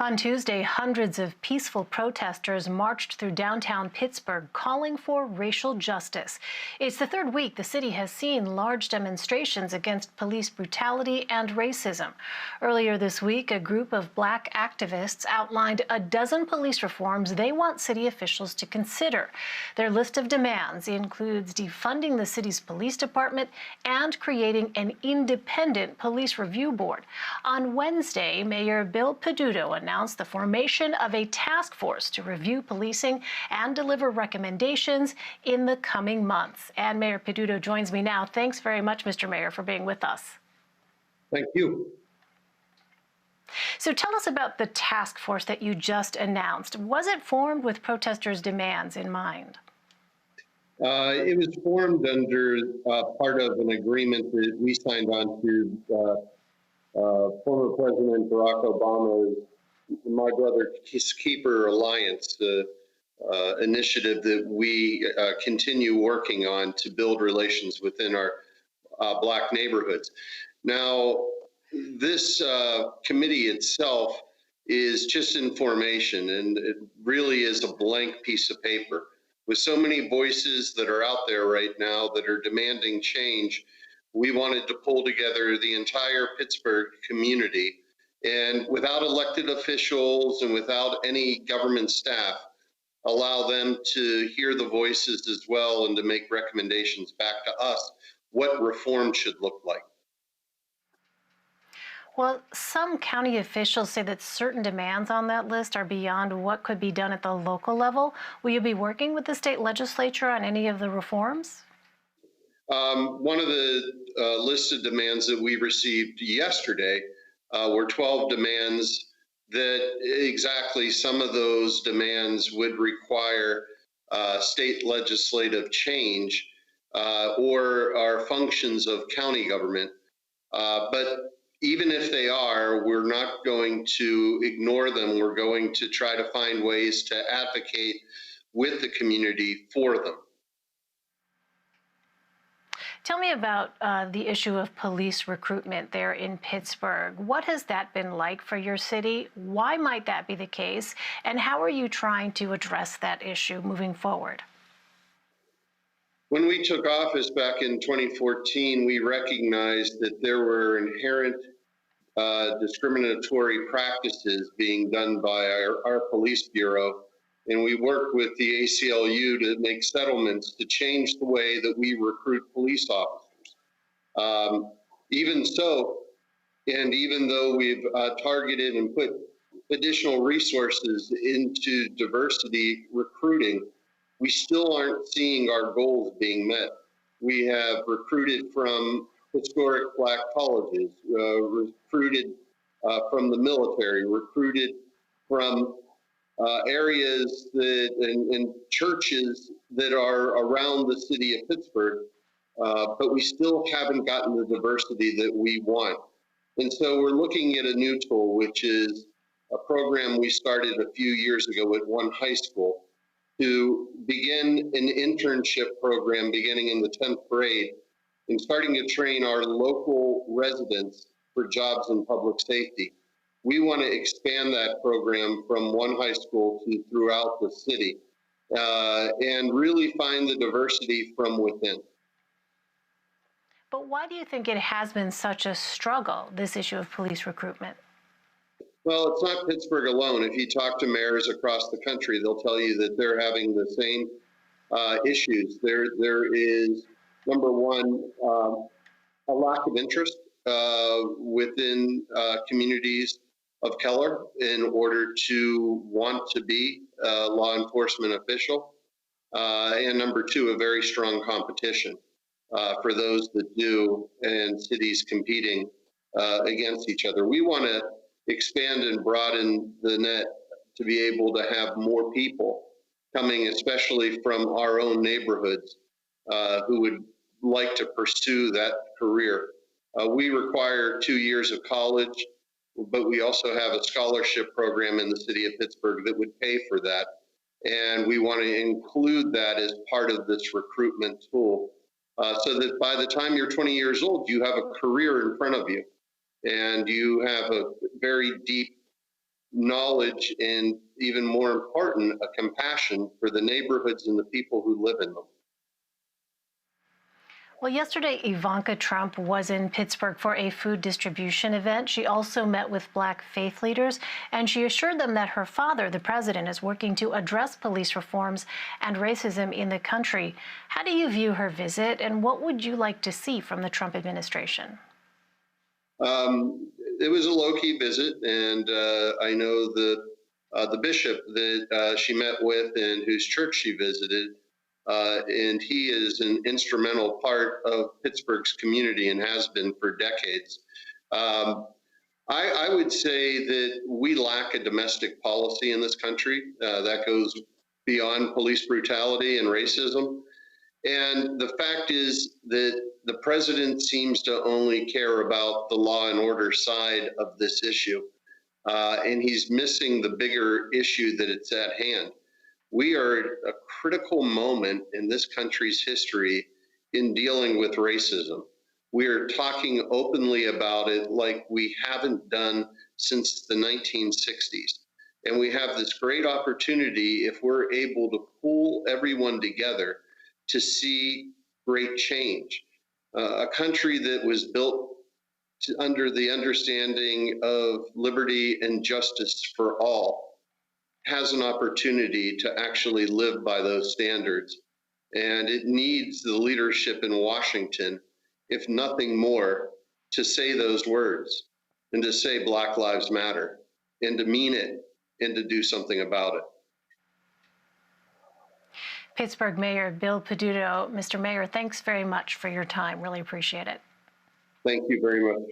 On Tuesday, hundreds of peaceful protesters marched through downtown Pittsburgh calling for racial justice. It's the third week the city has seen large demonstrations against police brutality and racism. Earlier this week, a group of Black activists outlined a dozen police reforms they want city officials to consider. Their list of demands includes defunding the city's police department and creating an independent police review board. On Wednesday, Mayor Bill Peduto announced the formation of a task force to review policing and deliver recommendations in the coming months. And Mayor Peduto joins me now. Thanks very much, Mr. Mayor, for being with us. Thank you. So tell us about the task force that you just announced. Was it formed with protesters' demands in mind? It was formed under part of an agreement that we signed on to former President Barack Obama's My Brother Keeper Alliance, the initiative that we continue working on to build relations within our Black neighborhoods. Now, this committee itself is just in formation, and it really is a blank piece of paper. With so many voices that are out there right now that are demanding change, we wanted to pull together the entire Pittsburgh community, and without elected officials and without any government staff, allow them to hear the voices as well and to make recommendations back to us what reform should look like. Well, some county officials say that certain demands on that list are beyond what could be done at the local level. Will you be working with the state legislature on any of the reforms? One of the list of demands that we received yesterday were 12 demands that exactly some of those demands would require state legislative change or are functions of county government. But even if they are, we're not going to ignore them. We're going to try to find ways to advocate with the community for them. Tell me about the issue of police recruitment there in Pittsburgh. What has that been like for your city? Why might that be the case? And how are you trying to address that issue moving forward? When we took office back in 2014, we recognized that there were inherent discriminatory practices being done by our police bureau. And we worked with the ACLU to make settlements to change the way that we recruit police officers. Even so, and even though we've targeted and put additional resources into diversity recruiting, we still aren't seeing our goals being met. We have recruited from historic Black colleges, recruited from the military, recruited from areas that and churches that are around the city of Pittsburgh, but we still haven't gotten the diversity that we want. And so we're looking at a new tool, which is a program we started a few years ago at one high school to begin an internship program beginning in the 10th grade and starting to train our local residents for jobs in public safety. We want to expand that program from one high school to throughout the city and really find the diversity from within. But why do you think it has been such a struggle, this issue of police recruitment? Well, it's not Pittsburgh alone. If you talk to mayors across the country, they'll tell you that they're having the same issues. There is, number one, a lack of interest within communities of color in order to want to be a law enforcement official. And number two, a very strong competition for those that do, and cities competing against each other. We want to expand and broaden the net to be able to have more people coming, especially from our own neighborhoods, who would like to pursue that career. We require 2 years of college, but we also have a scholarship program in the city of Pittsburgh that would pay for that. And we want to include that as part of this recruitment tool so that by the time you're 20 years old, you have a career in front of you and you have a very deep knowledge and, even more important, a compassion for the neighborhoods and the people who live in them. Well, yesterday, Ivanka Trump was in Pittsburgh for a food distribution event. She also met with Black faith leaders, and she assured them that her father, the president, is working to address police reforms and racism in the country. How do you view her visit, and what would you like to see from the Trump administration? It was a low-key visit, and I know the bishop that she met with and whose church she visited. And he is an instrumental part of Pittsburgh's community and has been for decades. Um, I would say that we lack a domestic policy in this country that goes beyond police brutality and racism. And the fact is that the president seems to only care about the law and order side of this issue. And he's missing the bigger issue that it's at hand. We are at a critical moment in this country's history in dealing with racism. We are talking openly about it like we haven't done since the 1960s. And we have this great opportunity, if we're able to pull everyone together, to see great change. A country that was built under the understanding of liberty and justice for all has an opportunity to actually live by those standards. And it needs the leadership in Washington, if nothing more, to say those words and to say Black Lives Matter and to mean it and to do something about it. Pittsburgh Mayor Bill Peduto. Mr. Mayor, thanks very much for your time. Really appreciate it. Thank you very much.